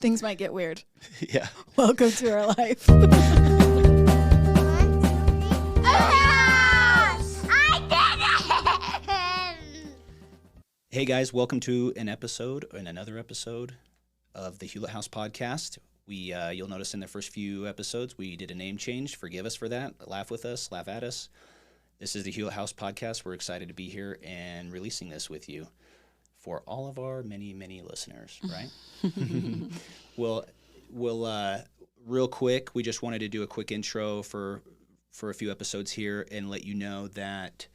Things might get weird. Yeah. Welcome to our life. Hey guys, welcome to another episode of the Hewlett House podcast. You'll notice in the first few episodes we did a name change. Forgive us for that. Laugh with us, laugh at us. This is the Hewlett House podcast. We're excited to be here and releasing this with you for all of our many, many listeners, right? We'll real quick, we just wanted to do a quick intro for a few episodes here and let you know that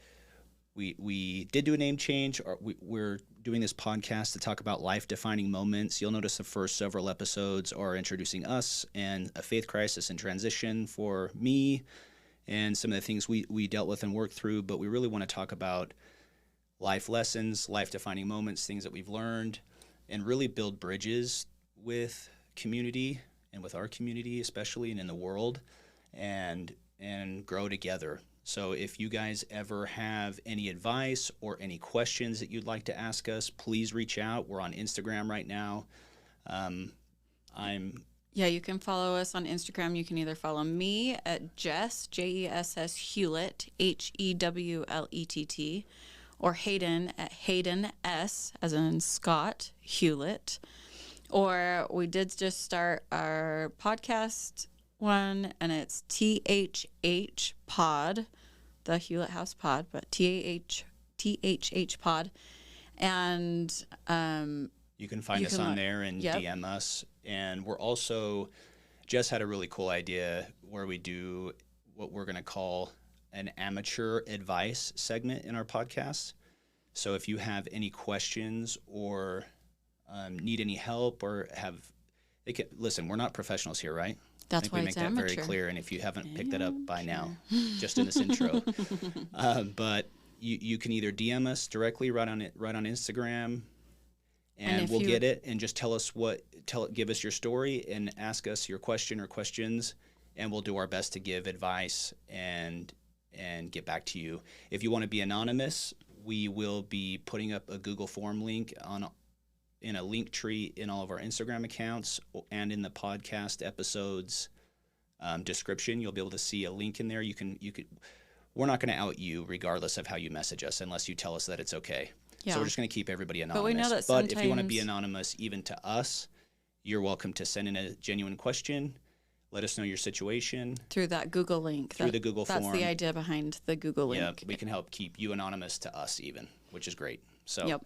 we did do a name change. We're doing this podcast to talk about life-defining moments. You'll notice the first several episodes are introducing us and a faith crisis and transition for me and some of the things we dealt with and worked through. But we really want to talk about life lessons, life-defining moments, things that we've learned, and really build bridges with community and with our community especially and in the world and grow together. So if you guys ever have any advice or any questions that you'd like to ask us, please reach out. We're on Instagram right now. You can follow us on Instagram. You can either follow me at Jess, Jess Hewlett, Hewlett, or Hayden at Hayden S, as in Scott Hewlett. Or we did just start our podcast one, and it's THH Pod, the Hewlett House Pod, but THH Pod. And you can find us on there and DM us. And we're also, Jess had a really cool idea where we do what we're going to call an amateur advice segment in our podcast. So if you have any questions or need any help or listen, we're not professionals here, right? That's why it's amateur. We make that very clear. And if you haven't picked it up by now, just in this intro, but you can either DM us directly right on Instagram, and we'll get it and just tell us give us your story and ask us your question or questions, and we'll do our best to give advice and get back to you. If you want to be anonymous, we will be putting up a Google form link in a link tree in all of our Instagram accounts and in the podcast episodes description. You'll be able to see a link in there. We're not going to out you regardless of how you message us unless you tell us that it's okay. Yeah. So we're just going to keep everybody anonymous. But we know that But if you want to be anonymous even to us, you're welcome to send in a genuine question. Let us know your situation. Through that Google link. Through the Google form. That's the idea behind the Google link. Yeah, we can help keep you anonymous to us even, which is great. So. Yep.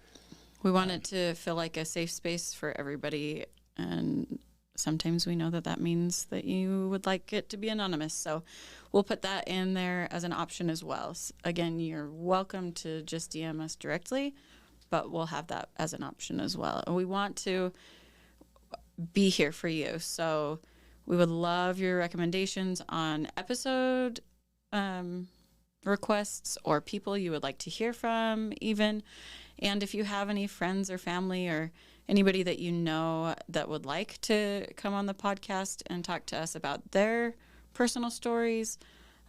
We want it to feel like a safe space for everybody, and sometimes we know that means that you would like it to be anonymous. So we'll put that in there as an option as well. Again, you're welcome to just DM us directly, but we'll have that as an option as well. And we want to be here for you. So we would love your recommendations on episode requests or people you would like to hear from even. And if you have any friends or family or anybody that you know that would like to come on the podcast and talk to us about their personal stories,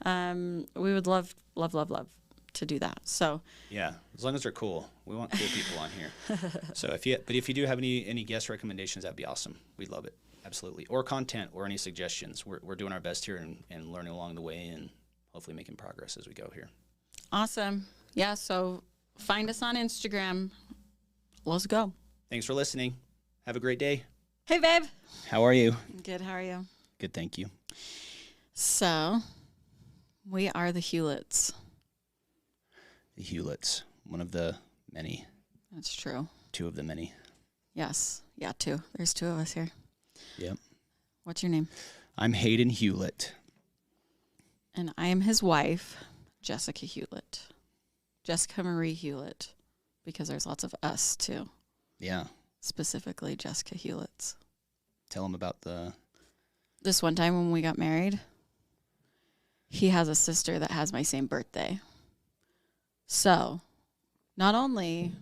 we would love to do that. So yeah, as long as they're cool. We want cool people on here. So if you do have any guest recommendations, that'd be awesome. We'd love it. Absolutely. Or content or any suggestions. We're doing our best here and learning along the way and hopefully making progress as we go here. Awesome. Yeah, so find us on Instagram. Let's go. Thanks for listening. Have a great day. Hey, babe. How are you? Good. How are you? Good, thank you. So, we are the Hewletts. The Hewletts. One of the many. That's true. Two of the many. Yes. Yeah, two. There's two of us here. Yep. What's your name? I'm Hayden Hewlett. And I am his wife, Jessica Hewlett. Jessica Marie Hewlett, because there's lots of us too. Yeah. Specifically Jessica Hewlett's. Tell him about this one time when we got married. He has a sister that has my same birthday. So, not only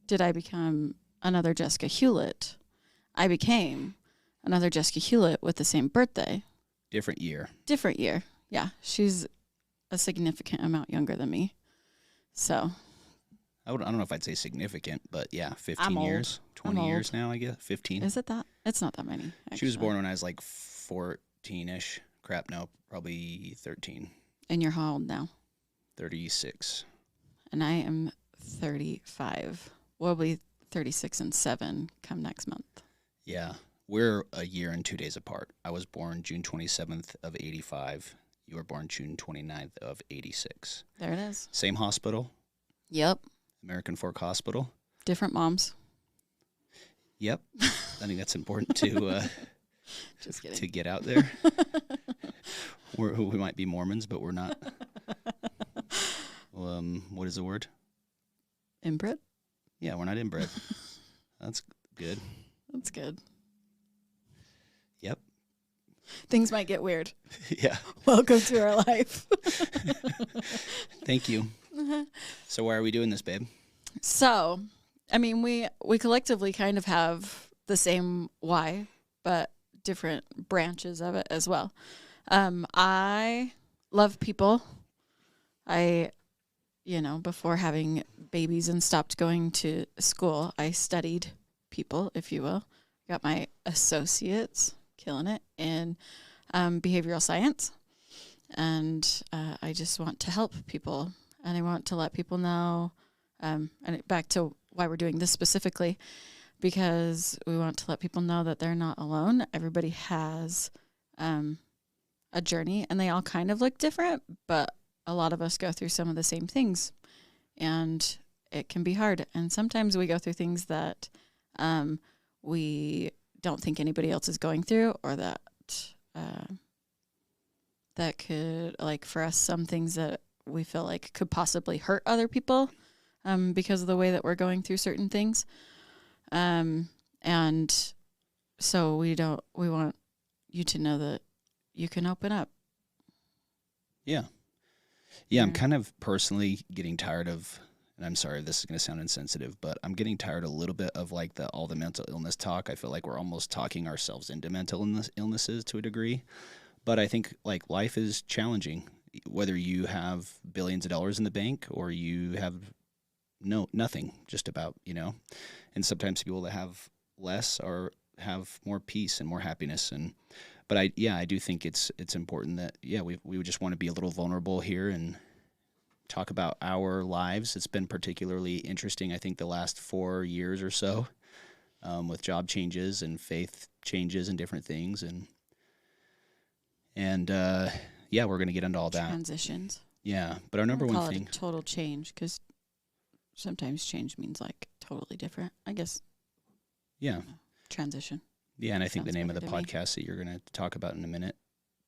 did I become another Jessica Hewlett, I became another Jessica Hewlett with the same birthday. Different year. Yeah, she's a significant amount younger than me. So I don't know if I'd say significant, but yeah, 15 I'm old. years, 20 I'm years old. now, I guess. 15. Is it that? It's not that many. Actually. She was born when I was like 14-ish. Crap, no, probably 13. And you're how old now? 36. And I am 35. We'll be 36 and 7 come next month. Yeah, we're a year and 2 days apart. I was born June 27th of 85. You were born June 29th of 86. There it is. Same hospital, Yep. American Fork Hospital. Different moms. Yep. I think that's important to Just kidding. to get out there. We might be Mormons, but we're not. What is the word? Inbred? Yeah, we're not inbred. That's good. That's good. Yep. Things might get weird. Yeah. Welcome to our life. Thank you. So why are we doing this, babe? So, I mean, we collectively kind of have the same why, but different branches of it as well. I love people. Before having babies and stopped going to school, I studied people, if you will. Got my associates, killing it, in behavioral science. And I just want to help people. And I want to let people know, and back to why we're doing this specifically, because we want to let people know that they're not alone. Everybody has a journey, and they all kind of look different, but a lot of us go through some of the same things, and it can be hard. And sometimes we go through things that we don't think anybody else is going through, or that could, like for us, some things that we feel like could possibly hurt other people because of the way that we're going through certain things. And so we want you to know that you can open up. Yeah. Yeah, I'm kind of personally getting tired of, and I'm sorry if this is going to sound insensitive, but I'm getting tired a little bit of like all the mental illness talk. I feel like we're almost talking ourselves into mental illnesses to a degree. But I think like life is challenging, whether you have billions of dollars in the bank or you have nothing, just about, and sometimes people that have less or have more peace and more happiness. But I do think it's important that, we would just want to be a little vulnerable here and talk about our lives. It's been particularly interesting, I think, the last 4 years or so, with job changes and faith changes and different things. And we're going to get into all that. Transitions. Yeah, but our number one thing. Call it a total change, because sometimes change means like totally different, I guess. Yeah. Transition. Yeah, and I think Sounds the name of the better to me. podcast that you're going to talk about in a minute,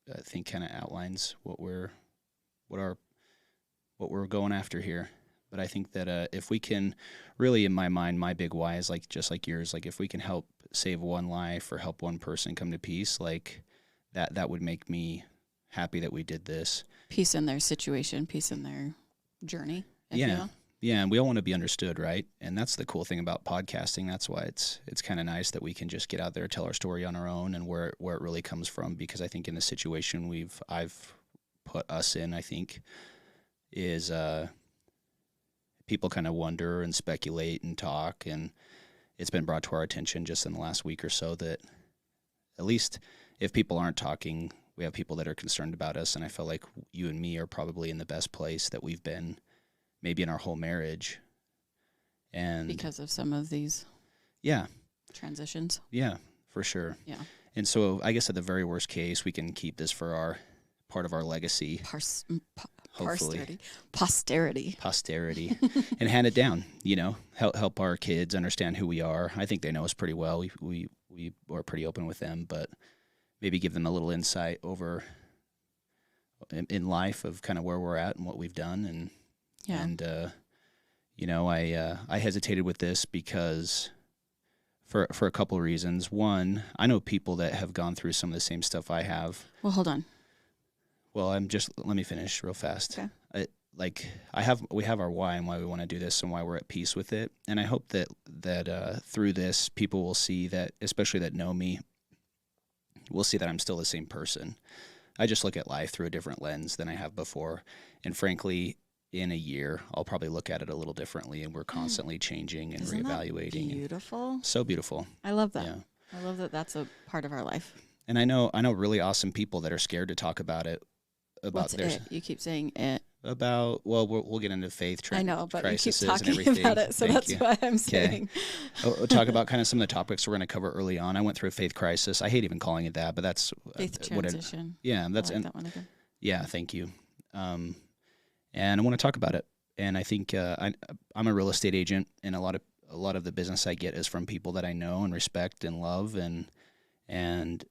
I think kind of outlines what we're going after here. But I think that if we can, really in my mind, my big why is like just like yours. Like if we can help save one life or help one person come to peace, like that would make me happy that we did this. Peace in their situation, peace in their journey. If you will. Yeah, and we all want to be understood, right? And that's the cool thing about podcasting. That's why it's kind of nice that we can just get out there, tell our story on our own, and where it really comes from. Because I think in the situation I've put us in, I think, is people kind of wonder and speculate and talk, and it's been brought to our attention just in the last week or so that at least if people aren't talking, we have people that are concerned about us, and I feel like you and me are probably in the best place that we've been maybe in our whole marriage. And because of some of these transitions. Yeah, for sure. Yeah. And so I guess at the very worst case, we can keep this for part of our legacy. Posterity. And hand it down, help our kids understand who we are. I think they know us pretty well. We are pretty open with them, but maybe give them a little insight over in life of kind of where we're at and what we've done. And I hesitated with this because for a couple of reasons. One, I know people that have gone through some of the same stuff I have. Well, hold on. Well, let me finish real fast. Okay. We have our why and why we want to do this and why we're at peace with it. And I hope that through this, people will see that, especially that know me, will see that I'm still the same person. I just look at life through a different lens than I have before. And frankly, in a year, I'll probably look at it a little differently, and we're constantly changing and Isn't that reevaluating. beautiful? So beautiful. I love that. Yeah. I love that that's a part of our life. And I know really awesome people that are scared to talk about it. What's it? You keep saying it. About, well, we'll get into faith I know, but you keep crises and talking everything. about it, so Thank that's you. why I'm saying. We'll talk about kind of some of the topics we're going to cover early on. I went through a faith crisis. I hate even calling it that, but that's Faith transition. That's I like that one again. Yeah, thank you. And I want to talk about it. And I think I'm a real estate agent, and a lot of the business I get is from people that I know and respect and love, and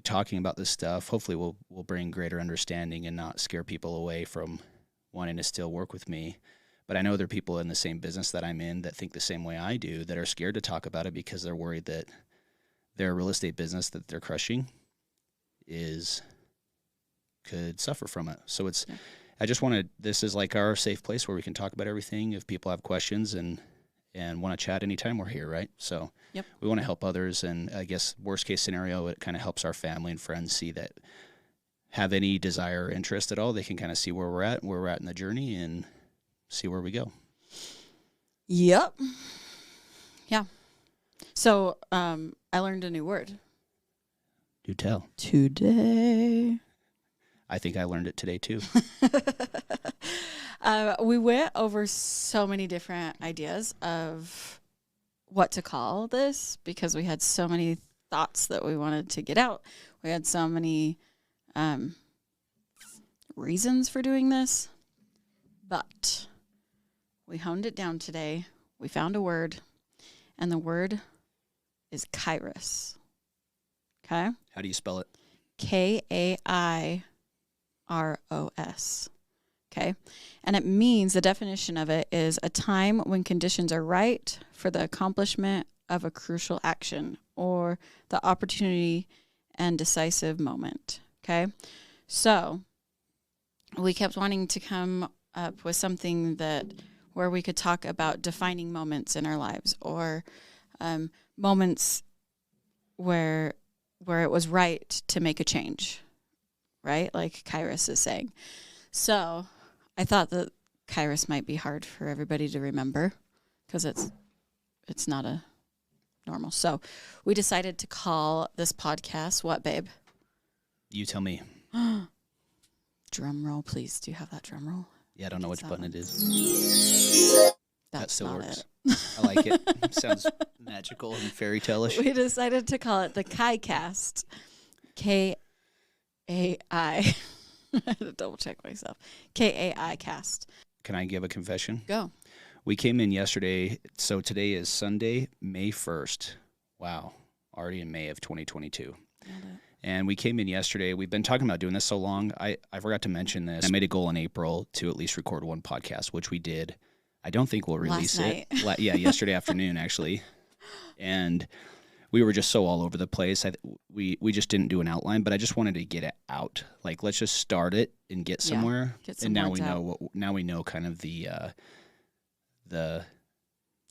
talking about this stuff hopefully will bring greater understanding and not scare people away from wanting to still work with me. But I know there are people in the same business that I'm in that think the same way I do, that are scared to talk about it because they're worried that their real estate business that they're crushing could suffer from it. So I just wanted, this is like our safe place where we can talk about everything. If people have questions and want to chat anytime, we're here, right? So yep. We want to help others, and I guess worst case scenario, it kind of helps our family and friends see that, have any desire or interest at all, they can kind of see where we're at in the journey, and see where we go. Yep. Yeah. So I learned a new word. Do tell. Today. I think I learned it today too. We went over so many different ideas of what to call this because we had so many thoughts that we wanted to get out. We had so many reasons for doing this, but we honed it down today. We found a word, and the word is kairos. Okay? How do you spell it? Kairos. Okay? And it means, the definition of it is a time when conditions are right for the accomplishment of a crucial action or the opportunity and decisive moment. Okay? So we kept wanting to come up with something where we could talk about defining moments in our lives, or moments where it was right to make a change, right? Like Kairos is saying. So I thought that Kairos might be hard for everybody to remember because it's not a normal. So we decided to call this podcast what, babe? You tell me. Drum roll, please. Do you have that drum roll? Yeah, I don't know which button it is. That still works. I like it. Sounds magical and fairy tale-ish. We decided to call it the KaiCast. Kai. I had to double check myself. KAI cast. Can I give a confession? Go. We came in yesterday. So today is Sunday, May 1st. Wow. Already in May of 2022. And we came in yesterday. We've been talking about doing this so long. I forgot to mention this. I made a goal in April to at least record one podcast, which we did. I don't think we'll release it. Yeah, yesterday afternoon, actually. And we were just so all over the place. We just didn't do an outline, but I just wanted to get it out. Like, let's just start it and get somewhere. Get some and words out. Now we know kind of the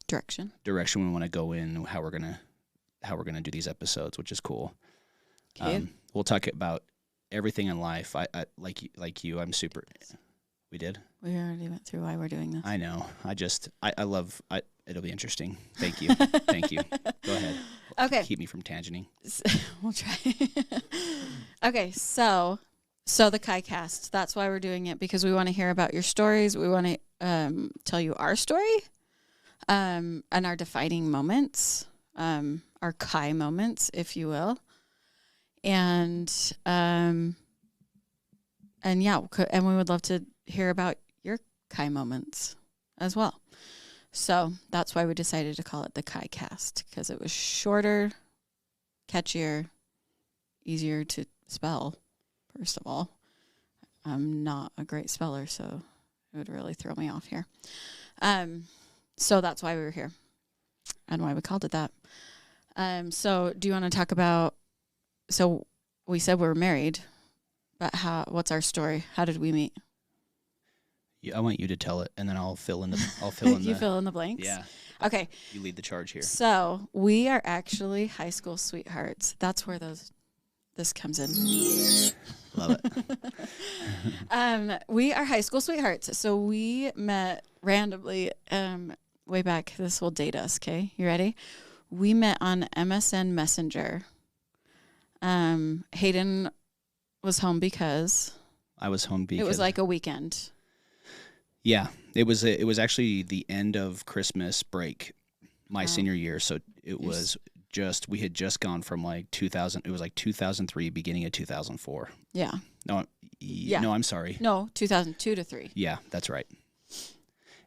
direction we want to go in, how we're gonna do these episodes, which is cool. Okay. We'll talk about everything in life. I like you. I'm super. We did. We already went through why we're doing this. I know. I love. It'll be interesting. Thank you. Thank you. Go ahead. Okay. Keep me from tangenting. We'll try. Okay. So the KaiCast. That's why we're doing it, because we want to hear about your stories. We want to tell you our story, and our defining moments, our Kai moments, if you will. And yeah, and we would love to hear about your Kai moments as well. So that's why we decided to call it the KaiCast, because it was shorter, catchier, easier to spell, first of all. I'm not a great speller, so it would really throw me off here. So that's why we were here and why we called it that. So do you want to talk about, so we said we were married, but what's our story? How did we meet? I want you to tell it, and then I'll fill in the. You fill in the blanks? Yeah. Okay. You lead the charge here. So we are actually high school sweethearts. That's where those this comes in. Love it. We are high school sweethearts. So we met randomly way back. This will date us, okay? You ready? We met on MSN Messenger. Hayden was home because I was home because it was like a weekend. Yeah, it was actually the end of Christmas break, my senior year. So it was just, we had just gone from like 2000. It was like 2003, beginning of 2004. Yeah. No, no, I'm sorry. No, 2002 to 3. Yeah, that's right.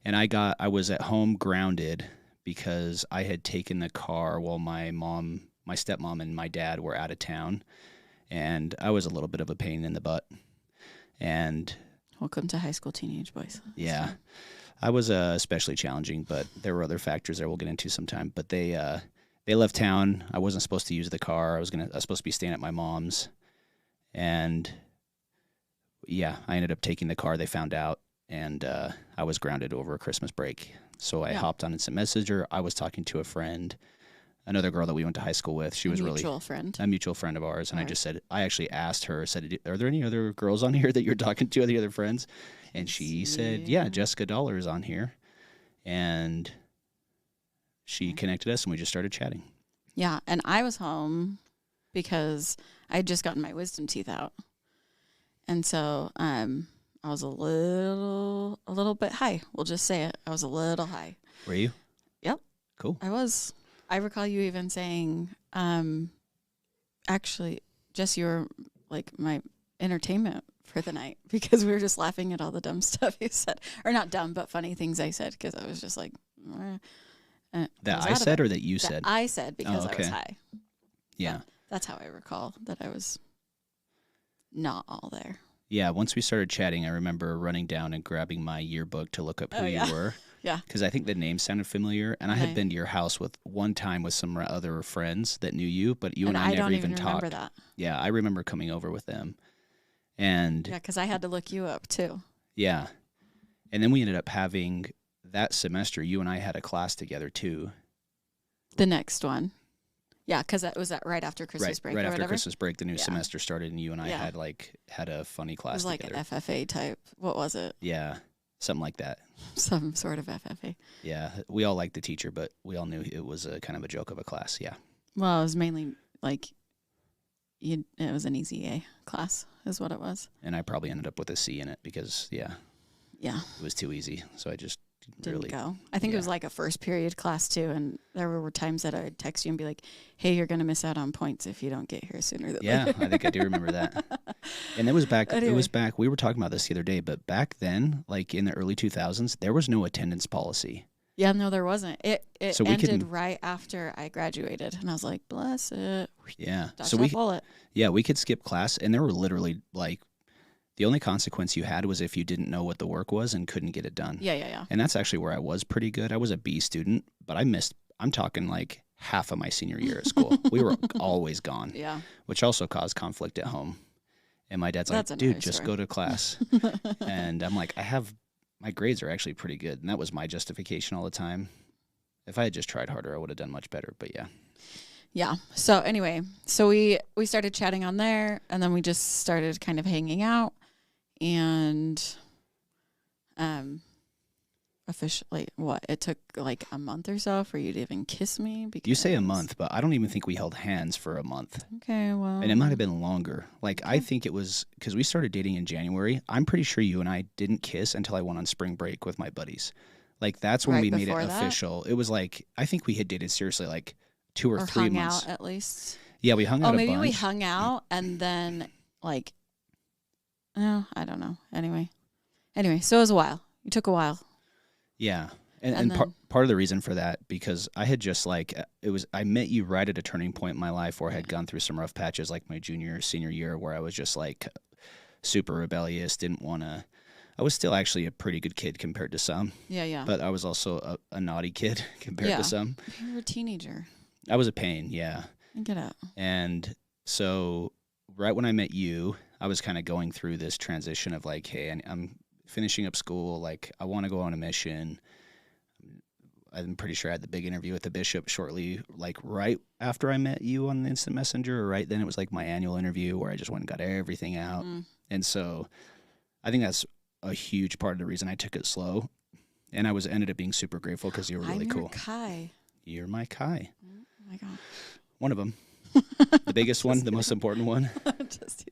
And I was at home grounded because I had taken the car while my stepmom and my dad were out of town, and I was a little bit of a pain in the butt. And welcome to high school teenage boys. Yeah, I was especially challenging, but there were other factors there we'll get into sometime. But they left town. I wasn't supposed to use the car. I was supposed to be staying at my mom's, and yeah, I ended up taking the car. They found out, and I was grounded over a Christmas break. So I hopped on Instant Messenger. I was talking to a friend, another girl that we went to high school with. She was really a mutual friend of ours. And I actually asked her, are there any other girls on here that you're talking to, any other friends? And she said, yeah, Jessica Dollar is on here. And she connected us and we just started chatting. Yeah. And I was home because I had just gotten my wisdom teeth out. And so, I was a little bit high. We'll just say it. I was a little high. Were you? Yep. Cool. I was. I recall you even saying, actually, Jess, you were like my entertainment for the night because we were just laughing at all the dumb stuff you said. Or not dumb, but funny things I said because I was just like. That I said or that you said? I said because I was high. Yeah. That's how I recall that I was not all there. Yeah, once we started chatting, I remember running down and grabbing my yearbook to look up who you were. Yeah. Because I think the name sounded familiar, and I had been to your house one time with some other friends that knew you, but you and I never even talked. Remember that. Yeah, I remember coming over with them. And yeah, because I had to look you up, too. Yeah. And then we ended up having, that semester, you and I had a class together, too. The next one. Yeah, because that was right after Christmas break. Right or after whatever? Christmas break, the new semester started, and you and I had a funny class together. It was like an FFA type. What was it? Yeah, something like that. Some sort of FFA. Yeah, we all liked the teacher, but we all knew it was a kind of a joke of a class. Yeah. Well, it was mainly like it was an easy A class, is what it was. And I probably ended up with a C in it because it was too easy. So I just didn't go. I think it was like a first period class too, and there were times that I'd text you and be like, "Hey, you're going to miss out on points if you don't get here sooner than later." Yeah, I think I do remember that. And it was back. Anyway. It was back. We were talking about this the other day, but back then, like in the early 2000s, there was no attendance policy. Yeah, no, there wasn't. It ended right after I graduated, and I was like, "Bless it." Yeah, so we could skip class, and there were literally like. The only consequence you had was if you didn't know what the work was and couldn't get it done. Yeah. And that's actually where I was pretty good. I was a B student, but I'm talking like half of my senior year at school. We were always gone. Yeah. Which also caused conflict at home. And my dad's like, dude, just go to class. And I'm like, my grades are actually pretty good. And that was my justification all the time. If I had just tried harder, I would have done much better. But yeah. Yeah. So anyway, we started chatting on there, and then we just started kind of hanging out. And officially, it took like a month or so for you to even kiss me. Because you say a month, but I don't even think we held hands for a month. Okay, well. And it might have been longer. Like, I think it was, because we started dating in January. I'm pretty sure you and I didn't kiss until I went on spring break with my buddies. Like, that's when we made it official. It was like, I think we had dated seriously like 2 or 3 months. Hung out at least. Yeah, we hung out a bunch. Maybe we hung out and then like, no, I don't know. Anyway, so it was a while. It took a while. Yeah. And part of the reason for that, because I had just like, I met you right at a turning point in my life where I had gone through some rough patches like my junior, senior year where I was just like super rebellious, I was still actually a pretty good kid compared to some. Yeah. But I was also a naughty kid compared to some. You were a teenager. I was a pain, yeah. Get out. And so right when I met you, I was kind of going through this transition of like, hey, I'm finishing up school. Like, I want to go on a mission. I'm pretty sure I had the big interview with the bishop shortly, like right after I met you on the Instant Messenger, or right then it was like my annual interview where I just went and got everything out. And so I think that's a huge part of the reason I took it slow. And I ended up being super grateful because you were really cool. Kai. You're my Kai. Oh my God. One of them. The biggest one, the most important one. Just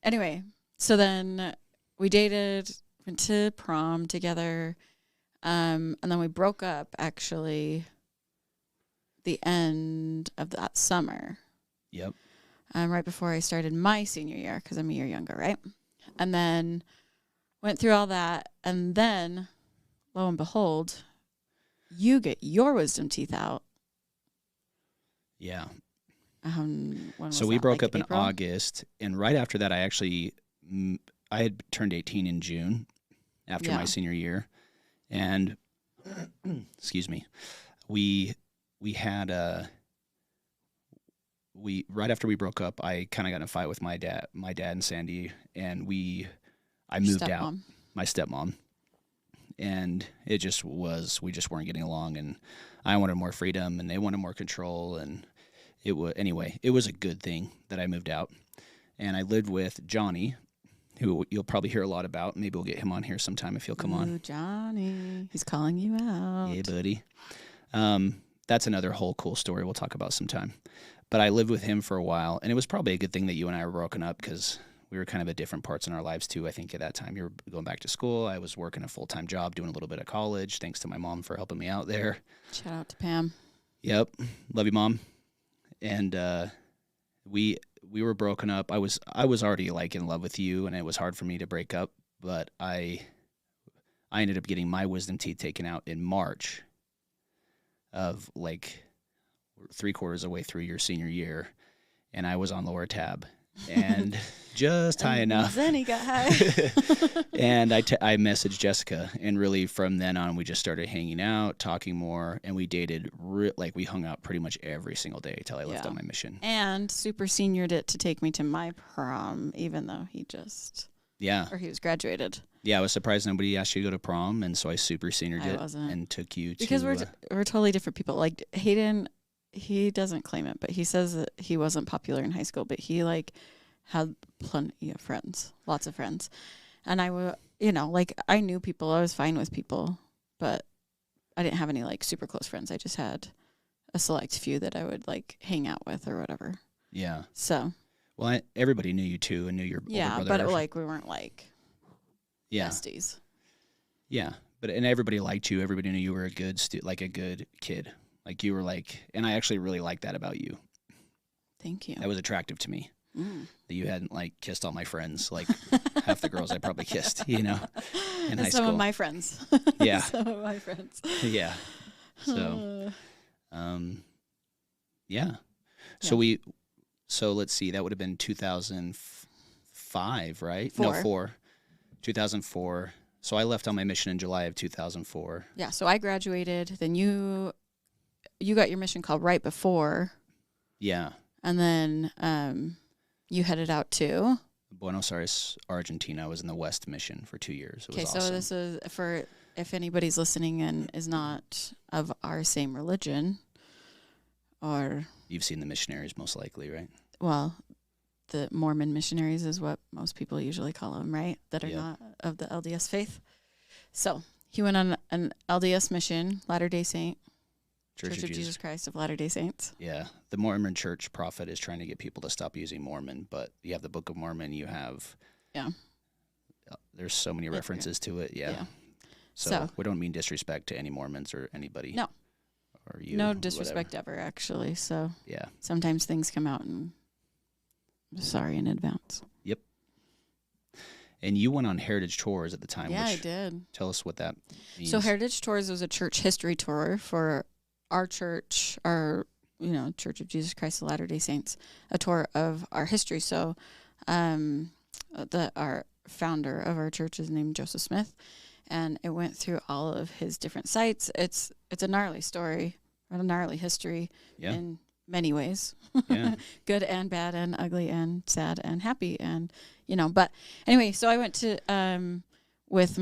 anyway, so then we dated, went to prom together, and then we broke up actually the end of that summer. Yep. Right before I started my senior year, because I'm a year younger, right? And then went through all that, and then, lo and behold, you get your wisdom teeth out. Yeah. So we broke up in August, and right after that, I had turned 18 in June after my senior year, and excuse me, we had right after we broke up, I kind of got in a fight with my dad and Sandy, and I moved out, my stepmom, and we just weren't getting along, and I wanted more freedom, and they wanted more control, and it was a good thing that I moved out, and I lived with Johnny, who you'll probably hear a lot about. Maybe we'll get him on here sometime if he'll come on. Johnny, he's calling you out. Yeah, buddy. That's another whole cool story we'll talk about sometime. But I lived with him for a while, and it was probably a good thing that you and I were broken up because we were kind of at different parts in our lives too. I think at that time you were going back to school. I was working a full-time job, doing a little bit of college. Thanks to my mom for helping me out there. Shout out to Pam. Yep, love you, Mom. And we were broken up. I was already like in love with you, and it was hard for me to break up. But I ended up getting my wisdom teeth taken out in March of like 3/4 of the way through your senior year, and I was on lower tab and just high enough. Then he got high. And I messaged Jessica, and really from then on we just started hanging out, talking more, and we dated. We hung out pretty much every single day till I left on my mission. And super seniored it to take me to my prom, even though he was graduated. Yeah, I was surprised nobody asked you to go to prom, and so I super seniored it and took you to. Because we're totally different people. Like Hayden, he doesn't claim it, but he says that he wasn't popular in high school, but he had plenty of friends, lots of friends. And I knew people, I was fine with people, but I didn't have any super close friends. I just had a select few that I would hang out with or whatever. Yeah. So. Well, everybody knew you too and knew your older brother. Yeah, but we weren't besties. Yeah. And everybody liked you. Everybody knew you were a good a good kid. Like you were and I actually really liked that about you. Thank you. That was attractive to me. That you hadn't kissed all my friends, half the girls I probably kissed, in high school. Some of my friends. Yeah. Some of my friends. Yeah. So, yeah. So let's see, that would have been 2005, right? 2004. So I left on my mission in July of 2004. Yeah. So I graduated. Then you got your mission call right before. Yeah. And then you headed out to Buenos Aires, Argentina. I was in the West mission for 2 years. It was awesome. So this is for if anybody's listening and is not of our same religion, or you've seen the missionaries most likely, right? Well, the Mormon missionaries is what most people usually call them, right? That are not of the LDS faith. So he went on an LDS mission, Latter-day Saint. Church of Jesus Christ of Latter-day Saints. Yeah. The Mormon church prophet is trying to get people to stop using Mormon, but you have the Book of Mormon, you have... Yeah. There's so many references to it, yeah. So we don't mean disrespect to any Mormons or anybody. No. Or you. No disrespect ever, actually, so... Yeah. Sometimes things come out and... Sorry in advance. Yep. And you went on Heritage Tours at the time. Yeah, I did. Tell us what that means. So Heritage Tours was a church history tour for... our church, Church of Jesus Christ of Latter-day Saints, a tour of our history. So our founder of our church is named Joseph Smith, and it went through all of his different sites. It's a gnarly story, a gnarly history in many ways, good and bad and ugly and sad and happy. And, but anyway, so I went to with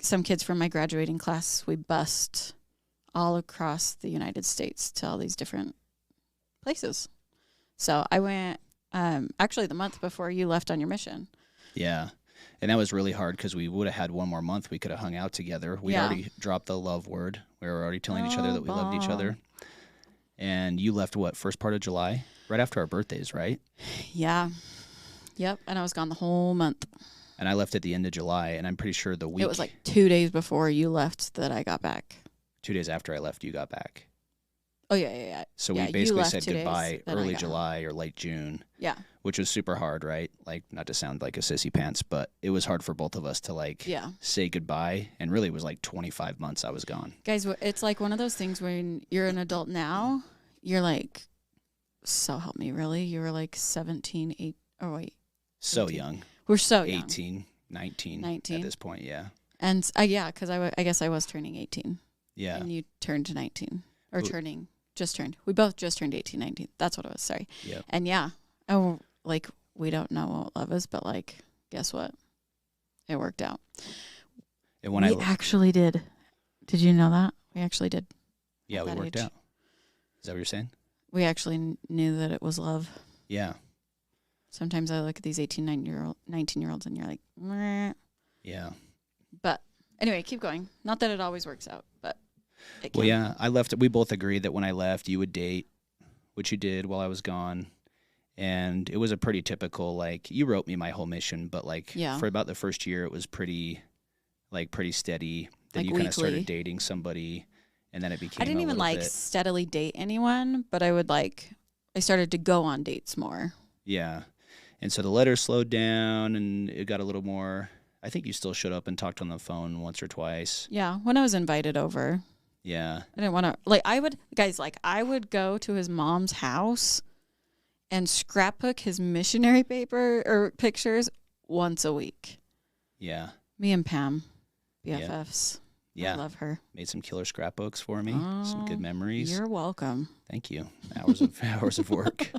some kids from my graduating class, we bussed all across the United States to all these different places. So I went actually the month before you left on your mission. Yeah. And that was really hard because we would have had one more month. We could have hung out together. We'd already dropped the love word. We were already telling each other that we loved each other. And you left first part of July? Right after our birthdays, right? Yeah. Yep. And I was gone the whole month. And I left at the end of July, and I'm pretty sure the week... It was like 2 days before you left that I got back. 2 days after I left, you got back. Oh, yeah. So we basically said goodbye early July or late June. Yeah. Which was super hard, right? Like, not to sound like a sissy pants, but it was hard for both of us to, say goodbye. And really, it was like 25 months I was gone. Guys, it's like one of those things when you're an adult now, you're like, so help me, really? You were like 17, 8, oh, wait. So 18. young. We're so young. 18, 19 at this point, yeah. And, because I guess I was turning 18. Yeah. And you turned 19. Or just turned. We both just turned 18, 19. That's what it was, sorry. Yep. And we don't know what love is, but guess what? It worked out. And when we actually did. Did you know that? We actually did. Yeah, we worked out. Is that what you're saying? We actually knew that it was love. Yeah. Sometimes I look at these 18, 19-year-olds and you're like, meh. Yeah. But anyway, keep going. Not that it always works out, but it can. Well, yeah, I left. We both agreed that when I left, you would date, which you did while I was gone. And it was a pretty typical, you wrote me my whole mission, but for about the first year, it was pretty steady. Then you kind of started dating somebody, and then it became I didn't even steadily date anyone, but I started to go on dates more. Yeah. And so the letters slowed down, and it got a little more. I think you still showed up and talked on the phone once or twice. Yeah, when I was invited over. Yeah. I didn't want to, I would go to his mom's house and scrapbook his missionary paper or pictures once a week. Yeah. Me and Pam, BFFs. Yeah. I love her. Made some killer scrapbooks for me. Some good memories. You're welcome. Thank you. Hours of work.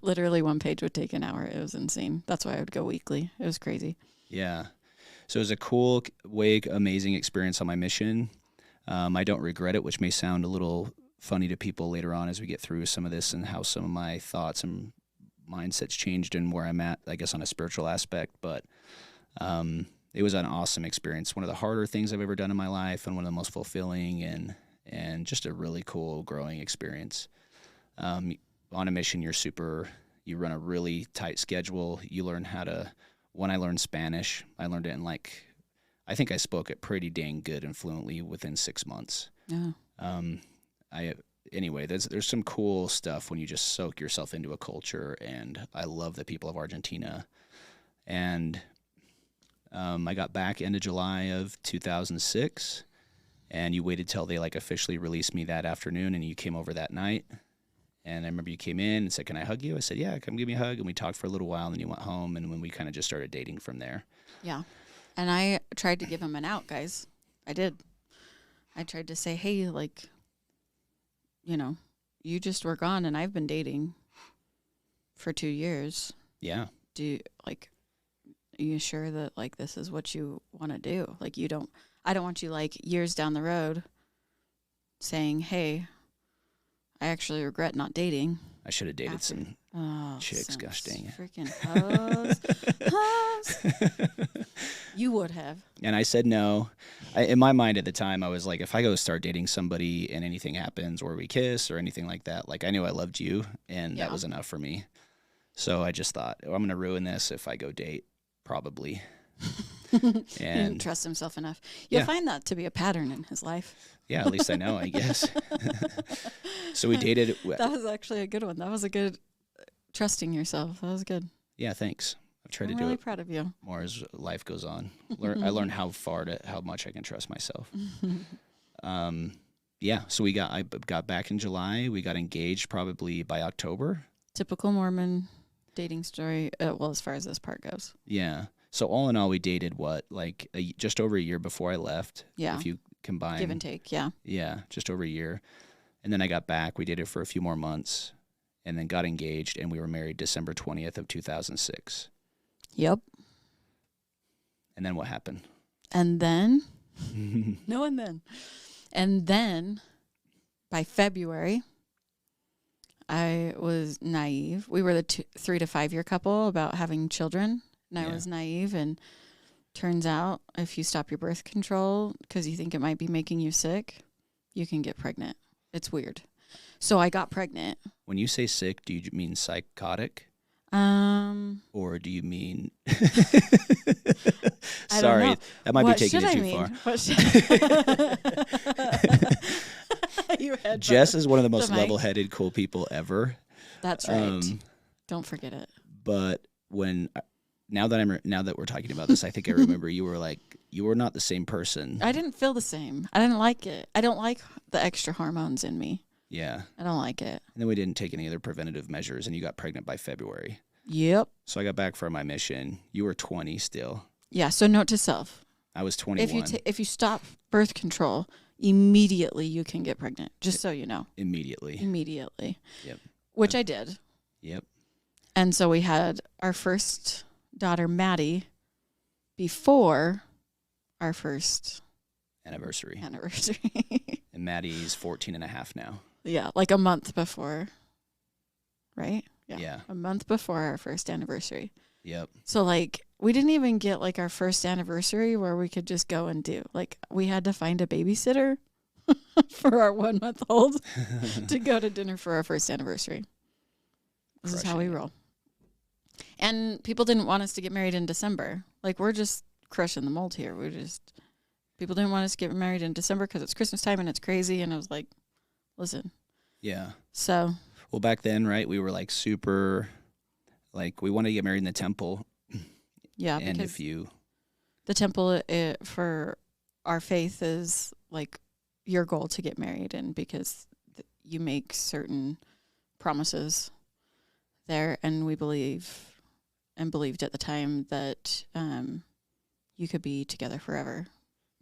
Literally one page would take an hour. It was insane. That's why I would go weekly. It was crazy. Yeah. So it was a cool, amazing experience on my mission. I don't regret it, which may sound a little funny to people later on as we get through some of this and how some of my thoughts and mindsets changed and where I'm at, I guess, on a spiritual aspect. But it was an awesome experience. One of the harder things I've ever done in my life and one of the most fulfilling and just a really cool growing experience. On a mission, you run a really tight schedule. You learn when I learned Spanish, I learned it in I think I spoke it pretty dang good and fluently within 6 months. Yeah. Anyway, there's some cool stuff when you just soak yourself into a culture, and I love the people of Argentina. And I got back end of July of 2006, and you waited till they officially released me that afternoon, and you came over that night. And I remember you came in and said, "Can I hug you?" I said, "Yeah, come give me a hug." And we talked for a little while, and then you went home, and when we kind of just started dating from there. Yeah. And I tried to give him an out, guys. I did. I tried to say, hey, you just were gone, and I've been dating for 2 years. Yeah. Are you sure that this is what you want to do? I don't want you years down the road saying, hey, I actually regret not dating. I should have dated some chicks. Gosh dang it. Freaking hoes. You would have. And I said no. In my mind at the time, I was like, if I go start dating somebody and anything happens or we kiss or anything like that, I knew I loved you, and that was enough for me. So I just thought, I'm going to ruin this if I go date, probably. And he didn't trust himself enough. You'll find that to be a pattern in his life. Yeah, at least I know, I guess. So we dated. That was actually a good one. That was a good trusting yourself. That was good. Yeah, thanks. I've tried to do really it proud of you. more as life goes on. I learned how much I can trust myself. Yeah, so I got back in July. We got engaged probably by October. Typical Mormon dating story. As far as this part goes. Yeah. So all in all, we dated just over a year before I left. Yeah. If you combine. Give and take, yeah. Yeah, just over a year. And then I got back. We dated for a few more months and then got engaged, and we were married December 20th of 2006. Yep. And then what happened? And then, no, and then by February, I was naive. We were the 3 to 5 year couple about having children, and I was naive. And turns out, if you stop your birth control because you think it might be making you sick, you can get pregnant. It's weird. So I got pregnant. When you say sick, do you mean psychotic? Or do you mean? Sorry, that might be taking it too far. Jess is one of the most level-headed, cool people ever. That's right. Don't forget it. But now that we're talking about this, I think I remember you were not the same person. I didn't feel the same. I didn't like it. I don't like the extra hormones in me. Yeah. I don't like it. And then we didn't take any other preventative measures, and you got pregnant by February. Yep. So I got back from my mission. You were 20 still. Yeah, so note to self. I was 21. If you stop birth control, immediately you can get pregnant, just so you know. Immediately. Yep. Which I did. Yep. And so we had our first daughter, Maddie, before our first anniversary. And Maddie's 14 and a half now. Yeah, like a month before, right? Yeah. A month before our first anniversary. Yep. So, like, we didn't even get, like, our first anniversary where we could just go and do. Like, we had to find a babysitter for our 1 month old to go to dinner for our first anniversary. This is how we roll. And people didn't want us to get married in December. Like, we're just crushing the mold here. People didn't want us to get married in December because it's Christmas time and it's crazy. And I was like, listen. Yeah. So. Well, back then, right, we were like super, like, we wanted to get married in the temple. Yeah. And if you. The temple for our faith is like your goal to get married in, because you make certain promises there. And we believed at the time that you could be together forever.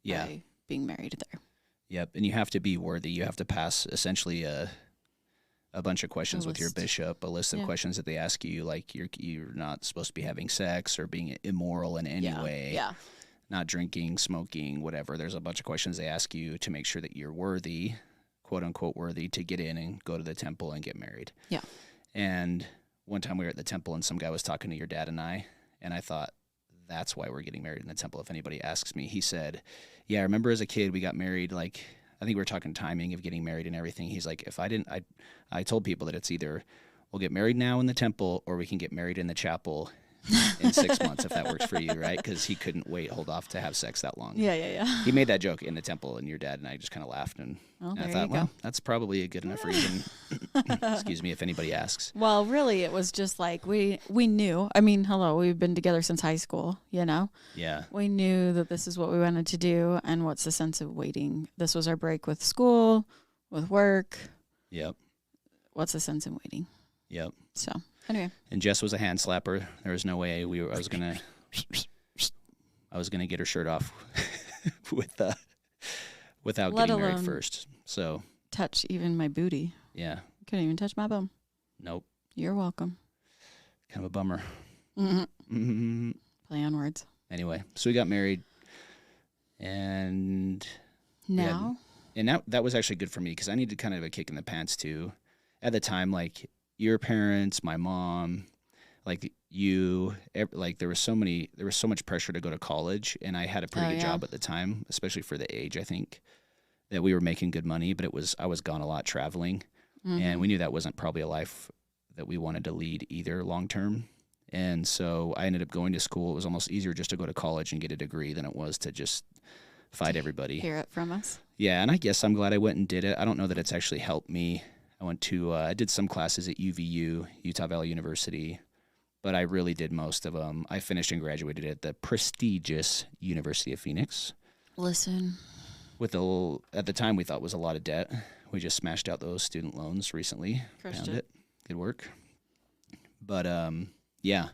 Yeah. By being married there. Yep. And you have to be worthy. You have to pass essentially a bunch of questions with your bishop, a list of questions that they ask you, like you're not supposed to be having sex or being immoral in any way. Yeah. Not drinking, smoking, whatever. There's a bunch of questions they ask you to make sure that you're worthy, quote unquote worthy, to get in and go to the temple and get married. Yeah. And one time we were at the temple and some guy was talking to your dad and I thought, that's why we're getting married in the temple. If anybody asks me, he said, yeah, I remember as a kid, we got married. Like, I think we were talking timing of getting married and everything. He's like, I told people that it's either we'll get married now in the temple or we can get married in the chapel in 6 months, if that works for you, right? Because he couldn't hold off to have sex that long. Yeah. He made that joke in the temple, and your dad and I just kind of laughed, and I thought, well, that's probably a good enough reason. Excuse me if anybody asks. Well, really, it was just like we knew. I mean, hello, we've been together since high school, you know? Yeah. We knew that this is what we wanted to do, and what's the sense of waiting? This was our break with school, with work. Yep. What's the sense in waiting? Yep. So, anyway. And Jess was a hand slapper. There was no way I was gonna get her shirt off without getting married first. So touch even my booty. Yeah. Couldn't even touch my bum. Nope. You're welcome. Kind of a bummer. Mm-hmm. Play on words. Anyway, so we got married, and now that was actually good for me because I needed kind of a kick in the pants too. At the time, like your parents, my mom, like you, like there was so much pressure to go to college, and I had a pretty good job at the time, especially for the age. I think that we were making good money, but I was gone a lot traveling, and we knew that wasn't probably a life that we wanted to lead either long term. And so I ended up going to school. It was almost easier just to go to college and get a degree than it was to just fight everybody. Hear it from us. Yeah, and I guess I'm glad I went and did it. I don't know that it's actually helped me. I did some classes at UVU, Utah Valley University, but I really did most of them. I finished and graduated at the prestigious University of Phoenix. Listen. With at the time we thought was a lot of debt. We just smashed out those student loans recently. Crushed it. Good work. But yeah,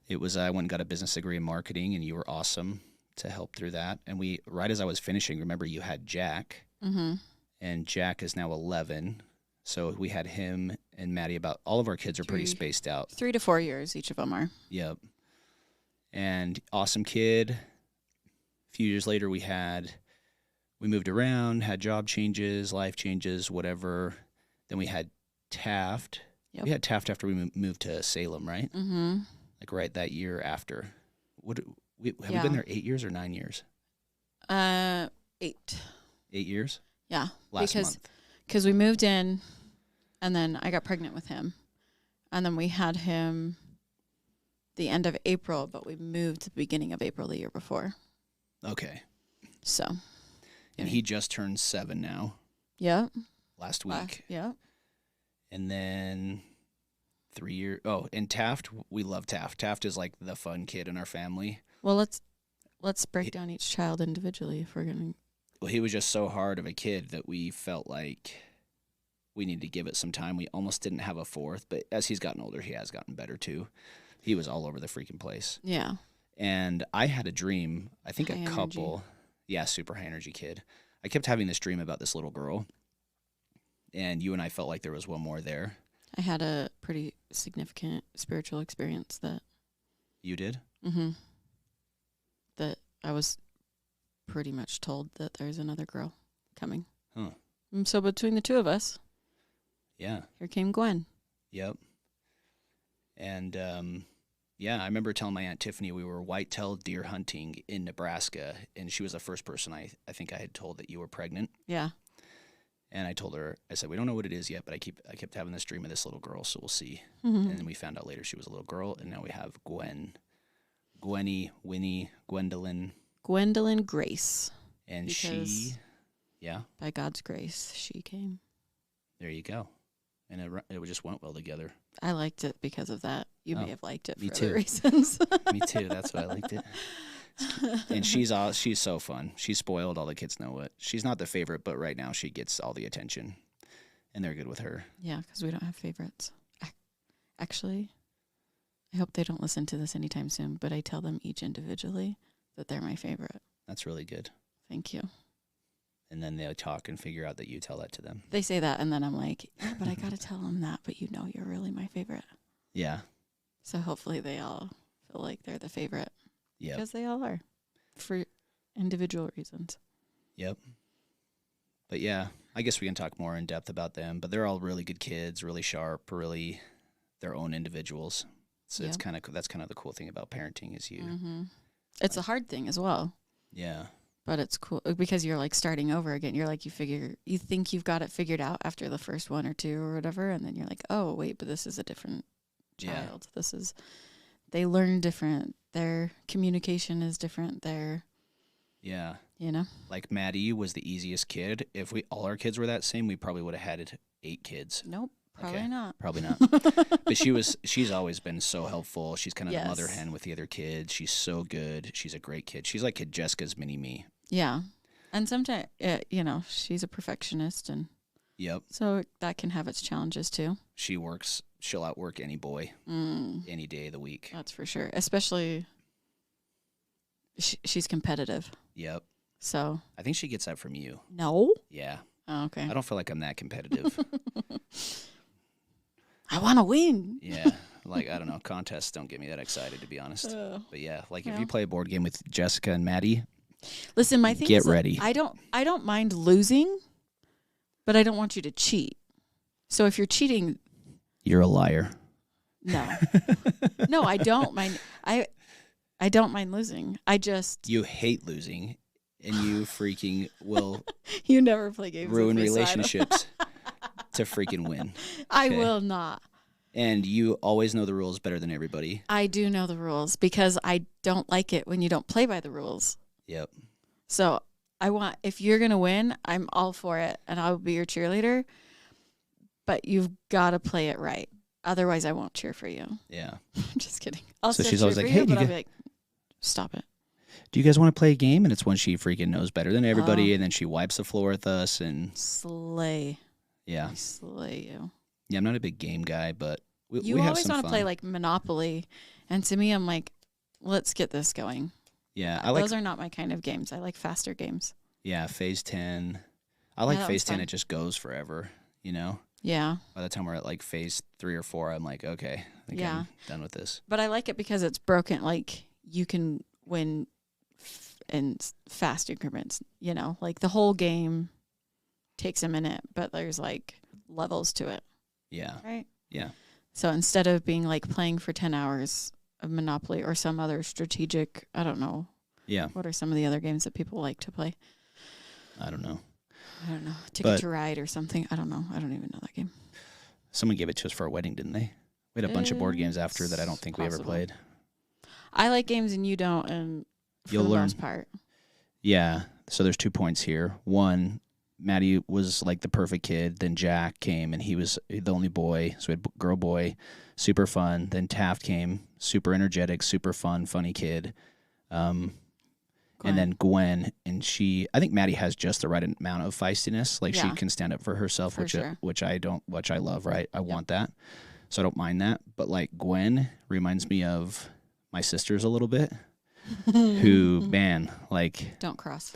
it was. I went and got a business degree in marketing, and you were awesome to help through that. And right as I was finishing, remember you had Jack, and Jack is now 11. So we had him and Maddie. About all of our kids are pretty spaced out. 3 to 4 years, each of them are. Yep. And awesome kid. few years later, we moved around, had job changes, life changes, whatever. Then we had Taft. Yep. We had Taft after we moved to Salem, right? Mm-hmm. Like right that year after. Have we Yeah. been there 8 years or 9 years? 8. 8 years? Yeah. Last month. Because we moved in, and then I got pregnant with him. And then we had him the end of April, but we moved the beginning of April the year before. Okay. So. And he just turned 7 now. Yeah. Last week. Yeah. And then 3 years. Oh, and Taft, we love Taft. Taft is like the fun kid in our family. Well, let's break down each child individually if we're going to. Well, he was just so hard of a kid that we felt like we needed to give it some time. We almost didn't have a fourth, but as he's gotten older, he has gotten better too. He was all over the freaking place. Yeah. And I had a dream, I think High a couple. energy. Yeah, super high energy kid. I kept having this dream about this little girl, and you and I felt like there was one more there. I had a pretty significant spiritual experience that. You did? Mm-hmm. That I was pretty much told that there's another girl coming. Huh. And so between the two of us, Yeah. here came Gwen. Yep. And yeah, I remember telling my Aunt Tiffany we were whitetail deer hunting in Nebraska, and she was the first person I think I had told that you were pregnant. Yeah. And I told her, I said, we don't know what it is yet, but I kept having this dream of this little girl, so we'll see. Mm-hmm. And then we found out later she was a little girl, and now we have Gwenny, Winnie, Gwendolyn. Gwendolyn Grace. And Because- she, yeah, By God's grace, she came. there you go. And it just went well together. I liked it because of that. You Oh, may have liked it me for too. other reasons. Me too. That's why I liked it. And she's so fun. She's spoiled. All the kids know it. She's not the favorite, but right now she gets all the attention, and they're good with her. Yeah, because we don't have favorites. Actually, I hope they don't listen to this anytime soon, but I tell them each individually that they're my favorite. That's really good. Thank you. And then they talk and figure out that you tell that to them. They say that, and then I'm like, yeah, but I got to tell them that, but you know you're really my favorite. Yeah. So hopefully they all feel like they're the favorite. Yep. Because they all are for individual reasons. Yep. But yeah, I guess we can talk more in depth about them. But they're all really good kids, really sharp, really their own individuals. So Yep. that's kind of the cool thing about parenting is you. Mm-hmm. It's a hard thing as well. Yeah. But it's cool because you're like starting over again. You're like, you think you've got it figured out after the first one or two or whatever. And then you're like, oh, wait, but this is a different child. Yeah. They learn different. Their communication is different. Yeah. You know? Like Maddie was the easiest kid. If all our kids were that same, we probably would have had 8 kids. Nope. Probably Okay. not. Probably not. But she's always been so helpful. She's kind of the mother Yes. hen with the other kids. She's so good. She's a great kid. She's like Kid Jessica's mini me. Yeah. And sometimes, she's a perfectionist. And Yep. so that can have its challenges too. She'll outwork any boy any day of the week. That's for sure. Especially, she's competitive. Yep. So. I think she gets that from you. No? Yeah. Oh, okay. I don't feel like I'm that competitive. I want to win. Yeah. Like, I don't know. Contests don't get me that excited, to be honest. But yeah, like if you play a board game with Jessica and Maddie, Listen, my thing Get is that ready. I don't mind losing, but I don't want you to cheat. So if you're cheating, you're a liar. no. No, I don't mind. I don't mind losing. I just You hate losing, and you freaking will you never play games ruin with me, so I don't- relationships to freaking win. I Okay. will not. And you always know the rules better than everybody. I do know the rules because I don't like it when you don't play by the rules. Yep. So if you're going to win, I'm all for it and I'll be your cheerleader, but you've got to play it right. Otherwise I won't cheer for you. Yeah. I'm just kidding. I'll So still she's cheer always for like, you, "Hey, but you I'll go- be like, stop it. Do you guys want to play a game? And it's one she freaking knows better than everybody. Oh. And then she wipes the floor with us. And Slay. yeah. I slay you. Yeah, I'm not a big game guy, but we You have always some want fun. to play like Monopoly. And to me, I'm like, let's get this going. Yeah, I like Those are not my kind of games. I like faster games. Phase 10. I like that Phase was 10. fun. It just goes forever, you know? Yeah. By the time we're at like Phase 3 or 4, I'm like, okay, I think Yeah. I'm done with this. But I like it because it's broken. Like you can win in fast increments, like the whole game takes a minute, but there's like levels to it. Yeah. Right? Yeah. So instead of being like playing for 10 hours of Monopoly or some other strategic, I don't know. Yeah. What are some of the other games that people like to play? I don't know. Ticket to Ride or something. I don't know. I don't even know that game. Someone gave it to us for our wedding, didn't they? We had a bunch of board games after that I don't think we ever played. I like games and you don't, and for the most part. Yeah. So there's 2 points here. One, Maddie was like the perfect kid. Then Jack came, and he was the only boy. So we had girl, boy, super fun. Then Taft came, super energetic, super fun, funny kid. And then Gwen, and I think Maddie has just the right amount of feistiness. Like she can stand up for herself, which I love, right? I want that. So I don't mind that. But like Gwen reminds me of my sisters a little bit, who, man, like... Don't cross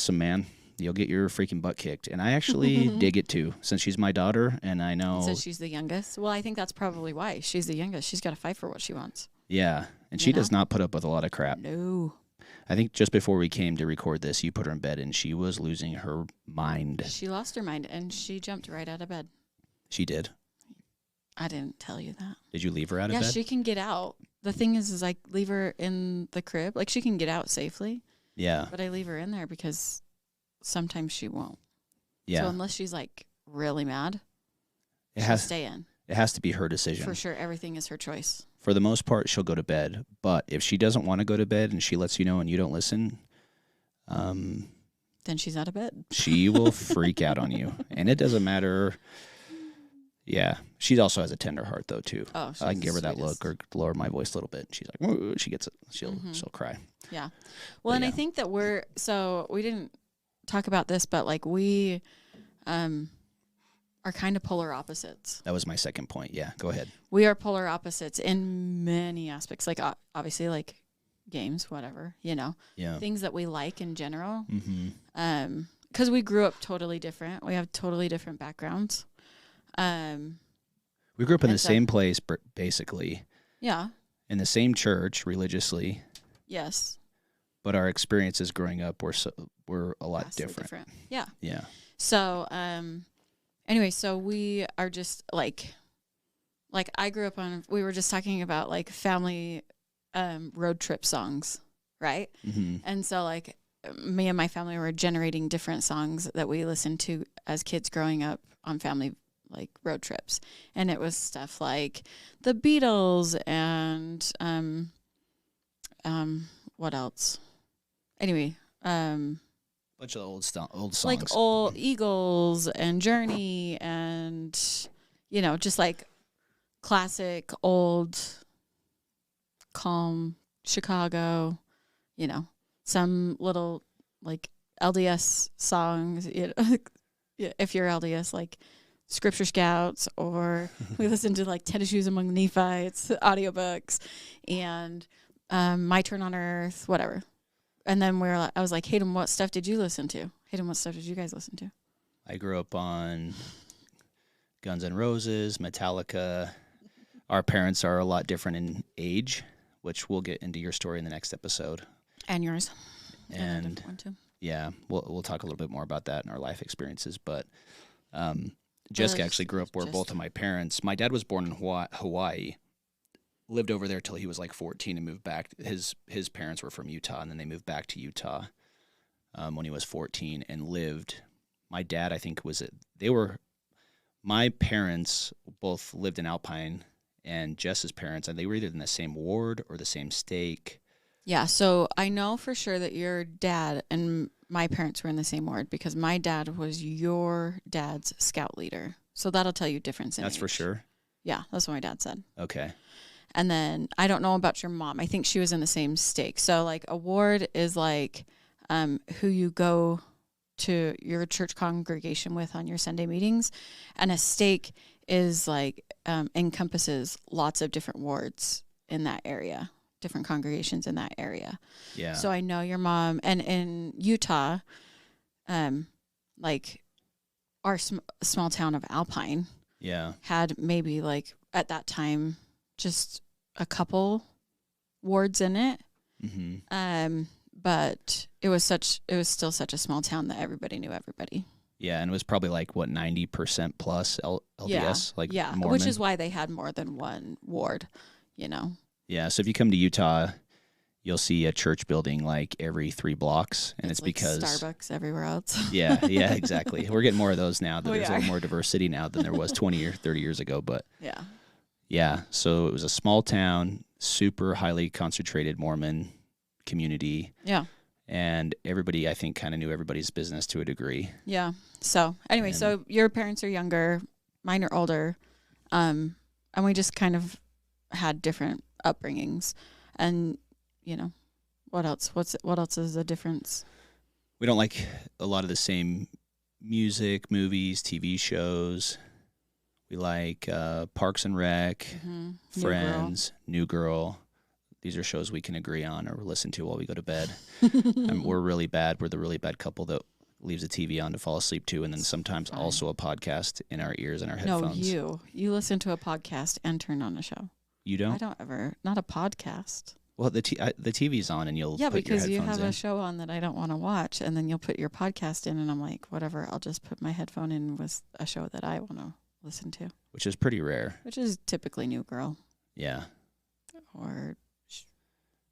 them, man. You'll get your freaking butt kicked. And I actually dig it too, since she's my daughter, and I know... So she's the youngest? Well, I think that's probably why. She's the youngest. She's got to fight for what she wants. Yeah, and she does not put up with a lot of crap. No. I think just before we came to record this, you put her in bed, and she was losing her mind. She lost her mind, and she jumped right out of bed. She did? I didn't tell you that. Did you leave her out of bed? Yeah, she can get out. The thing is I leave her in the crib. Like, she can get out safely. Yeah. But I leave her in there because sometimes she won't. Yeah. So unless she's, like, really mad, she'll stay in. It has to be her decision. For sure. Everything is her choice. For the most part, she'll go to bed. But if she doesn't want to go to bed and she lets you know and you don't listen... then she's out of bed. She will freak out on you. And it doesn't matter... Yeah. She also has a tender heart, though, too. Oh, I can give her that look or lower my voice a little bit. She's like, whoa, she gets it. She'll cry. Yeah. Well, and I think that we didn't talk about this, but like we are kind of polar opposites. That was my second point. Yeah, go ahead. We are polar opposites in many aspects. Like obviously like games, whatever, things that we like in general. Mm-hmm. 'Cause we grew up totally different. We have totally different backgrounds. We grew up in the same place, basically. Yeah. In the same church, religiously. Yes. But our experiences growing up were a lot different. Yeah. Yeah. So, anyway, so we are just like I grew up we were just talking about like family, road trip songs, right? Mm-hmm. And so like me and my family were generating different songs that we listened to as kids growing up on family like road trips, and it was stuff like the Beatles and what else? Anyway, bunch of old songs, like old Eagles and Journey, and just like classic old calm Chicago, some little like LDS songs, if you're LDS, like Scripture Scouts, or we listen to like Tennis Shoes Among the Nephites audiobooks, and My Turn on Earth, whatever. And then I was like, Hayden, what stuff did you listen to? Hayden, what stuff did you guys listen to? I grew up on Guns N' Roses, Metallica. Our parents are a lot different in age, which we'll get into your story in the next episode. And yours. And yeah, we'll talk a little bit more about that in our life experiences. But Jessica actually grew up where both of my parents. My dad was born in Hawaii, lived over there till he was like 14 and moved back. His parents were from Utah, and then they moved back to Utah when he was 14 and lived. My dad, I think, my parents both lived in Alpine, and Jess's parents, and they were either in the same ward or the same stake. Yeah, so I know for sure that your dad and my parents were in the same ward, because my dad was your dad's scout leader. So that'll tell you difference in That's age. For sure? Yeah, that's what my dad said. Okay. And then I don't know about your mom. I think she was in the same stake. So like a ward is like who you go to your church congregation with on your Sunday meetings. And a stake is like encompasses lots of different wards in that area. Different congregations in that area. Yeah. So I know your mom, and in Utah, like our small town of Alpine, had maybe like at that time just a couple wards in it. Mm-hmm. but it was still such a small town that everybody knew everybody. Yeah, and it was probably like, what, 90% plus LDS? Like Mormon? Which is why they had more than one ward, you know. Yeah, so if you come to Utah, you'll see a church building like every 3 blocks, and it's like because Starbucks everywhere else. yeah, exactly. We're getting more of those now. There's a are. little more diversity now than there was 20 or 30 years ago, but yeah. So it was a small town, super highly concentrated Mormon community. Yeah. And everybody, I think, kind of knew everybody's business to a degree. Yeah. So anyway, so your parents are younger, mine are older, and we just kind of had different upbringings. And you know, what else? What else is the difference? We don't like a lot of the same music, movies, TV shows. We like Parks and Rec, Friends, New Girl. These are shows we can agree on or listen to while we go to bed. We're really bad. We're the really bad couple that leaves the TV on to fall asleep to, and then sometimes also a podcast in our ears and our headphones. No, you listen to a podcast and turn on a show. You don't? I don't ever. Not a podcast. Well, the TV's on, and you'll put because your you have in. a show on that I don't want to watch, and then you'll put your podcast in, and I'm like, whatever. I'll just put my headphone in with a show that I want to listen to, which is pretty rare. Which is typically New Girl. Yeah. Or.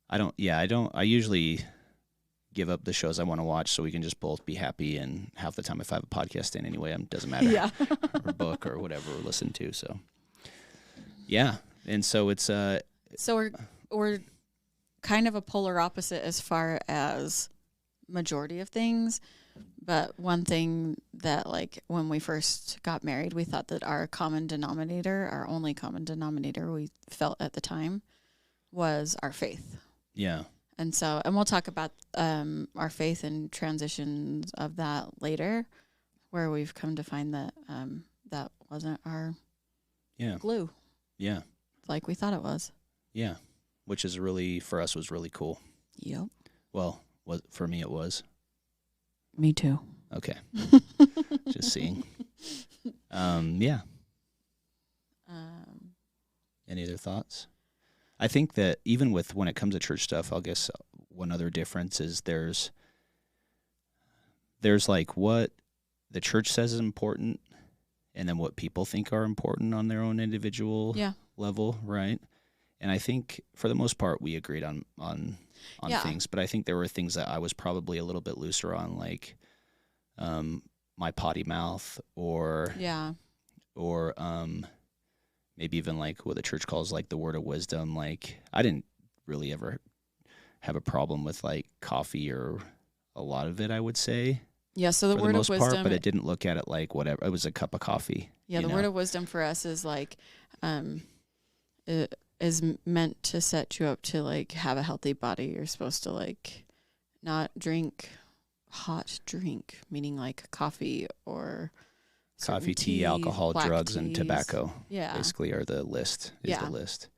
I usually give up the shows I want to watch so we can just both be happy, and half the time if I have a podcast in anyway, it doesn't matter. Yeah. Or book or whatever we're listening to. So yeah. And so it's so we're kind of a polar opposite as far as majority of things, but one thing that, like, when we first got married, we thought that our only common denominator we felt at the time was our faith. Yeah. And we'll talk about our faith and transitions of that later, where we've come to find that that wasn't our glue. Yeah. Like we thought it was. Yeah. Which is for us was really cool. Yep. Well, for me it was. Me too. Okay. Just seeing. Yeah. Any other thoughts? I think that even when it comes to church stuff, I guess one other difference is there's like what the church says is important, and then what people think are important on their own individual level, right? And I think for the most part we agreed on things, but I think there were things that I was probably a little bit looser on, like my potty mouth, or maybe even like what the church calls like the word of wisdom. Like I didn't really ever have a problem with like coffee or a lot of it, I would say. Yeah, so the word of wisdom, but it didn't look at it like whatever. It was a cup of coffee. Yeah, the word of wisdom for us is like it is meant to set you up to like have a healthy body. You're supposed to like not drink hot drink, meaning like coffee or coffee, tea, alcohol, drugs, and tobacco. Yeah, basically are the list. The list.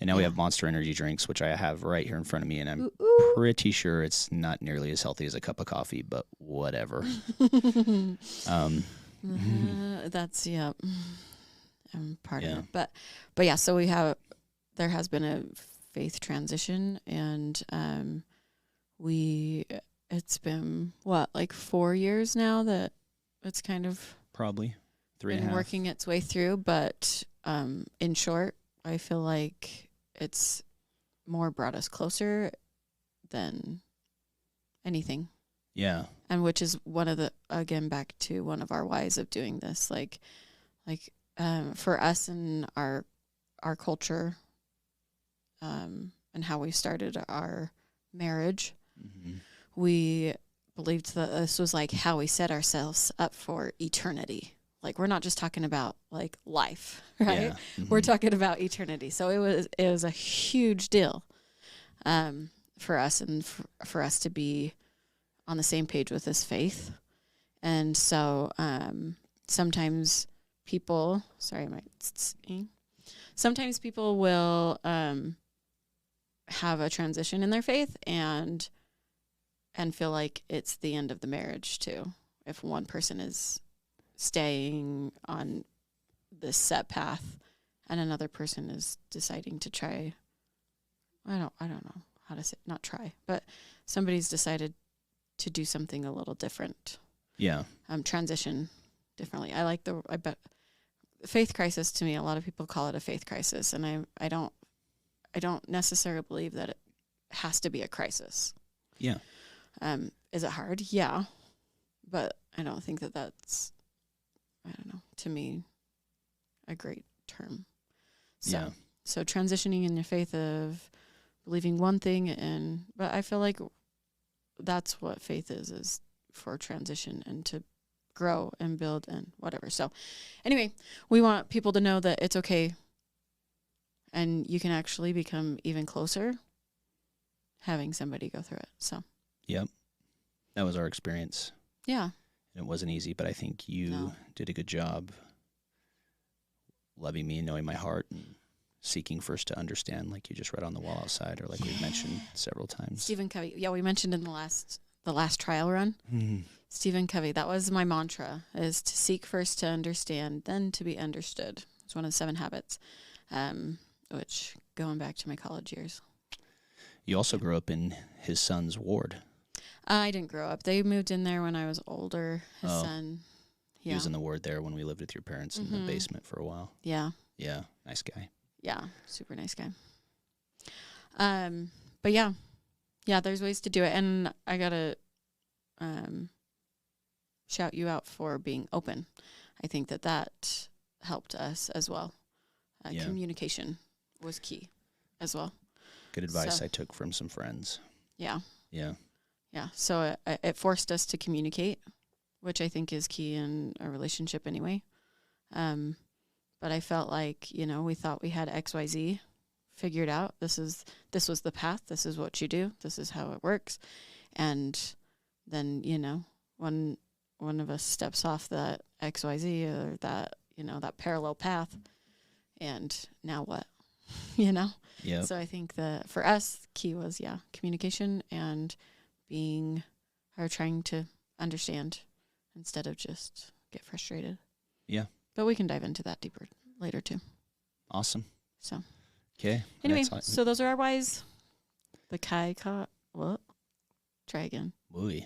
And now we have Monster Energy drinks, which I have right here in front of me, and I'm pretty sure it's not nearly as healthy as a cup of coffee, but whatever. That's I'm part of it, but yeah. So there has been a faith transition, and it's been like 4 years now that it's kind of probably 3.5 been working its way through. But in short, I feel like it's more brought us closer than anything. Yeah. And which is back to one of our whys of doing this. Like for us and our culture, and how we started our marriage, we believed that this was like how we set ourselves up for eternity. Like we're not just talking about like life, right? Yeah. We're talking about eternity. So it was a huge deal for us, and for us to be on the same page with this faith. And so sometimes people will have a transition in their faith and feel like it's the end of the marriage too, if one person is staying on this set path and another person is deciding to try. I don't know how to say, not try, but somebody's decided to do something a little different. Yeah. Transition differently. I bet faith crisis to me, a lot of people call it a faith crisis. And I don't necessarily believe that it has to be a crisis. Yeah. Is it hard? Yeah. But I don't think that that's, I don't know, to me, a great term. So transitioning in your faith of believing one thing, but I feel like that's what faith is for transition and to grow and build and whatever. So anyway, we want people to know that it's okay and you can actually become even closer having somebody go through it. So, yep. That was our experience. Yeah. It wasn't easy, but I think you did a good job loving me and knowing my heart and seeking first to understand, like you just read on the wall outside, or like we've mentioned several times. Stephen Covey. Yeah, we mentioned in the last trial run. Mm-hmm. Stephen Covey. That was my mantra, is to seek first to understand, then to be understood. It's one of the 7 habits, which going back to my college years. You also grew up in his son's ward. I didn't grow up. They moved in there when I was older. His son. He was in the ward there when we lived with your parents in the basement for a while. Yeah. Yeah. Nice guy. Yeah. Super nice guy. But yeah. Yeah, there's ways to do it. And I got to shout you out for being open. I think that helped us as well. Communication was key as well. Good advice I took from some friends. Yeah. Yeah. Yeah. So it forced us to communicate, which I think is key in a relationship anyway. But I felt like, we thought we had XYZ figured out. This was the path. This is what you do. This is how it works. And then, when one of us steps off that XYZ or that, that parallel path, and now what, Yeah. So I think that for us, key was, communication and trying to understand instead of just get frustrated. Yeah. But we can dive into that deeper later too. Awesome. So. Okay. Anyway, so those are our whys. The what? Try again. Ooh,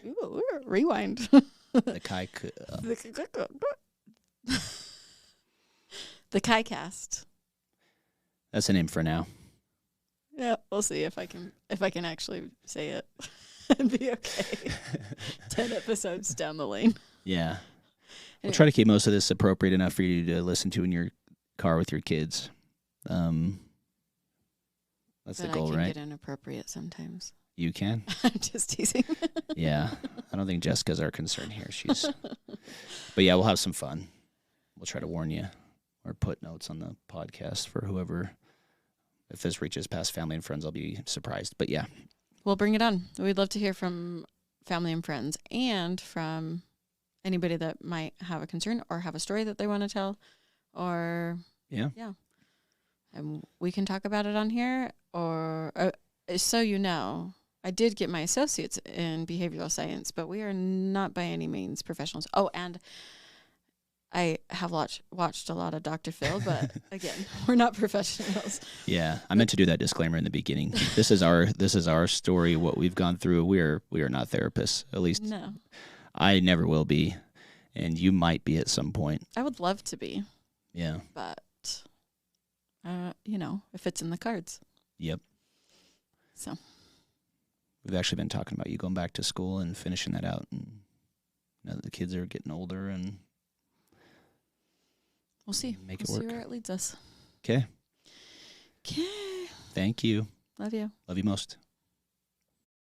rewind. The Kai. The KaiCast. That's a name for now. Yeah, we'll see if I can actually say it and be okay. 10 episodes down the lane. Yeah. We'll try to keep most of this appropriate enough for you to listen to in your car with your kids. That's the goal, right? I can get inappropriate sometimes. You can? I'm just teasing. Yeah. I don't think Jessica's our concern here. But yeah, we'll have some fun. We'll try to warn you or put notes on the podcast for whoever. If this reaches past family and friends, I'll be surprised. But yeah. We'll bring it on. We'd love to hear from family and friends and from anybody that might have a concern or have a story that they want to tell, or and we can talk about it on here. Or so I did get my associates in behavioral science, but we are not by any means professionals. Oh, and I have watched a lot of Dr. Phil, but again, we're not professionals. Yeah, I meant to do that disclaimer in the beginning. This is our story. What we've gone through. We are not therapists. At least no. I never will be, and you might be at some point. I would love to be. Yeah. But, if it's in the cards. Yep. So. We've actually been talking about you going back to school and finishing that out. And now that the kids are getting older, and we'll see. We'll see where it leads us. Okay. Okay. Thank you. Love you. Love you most.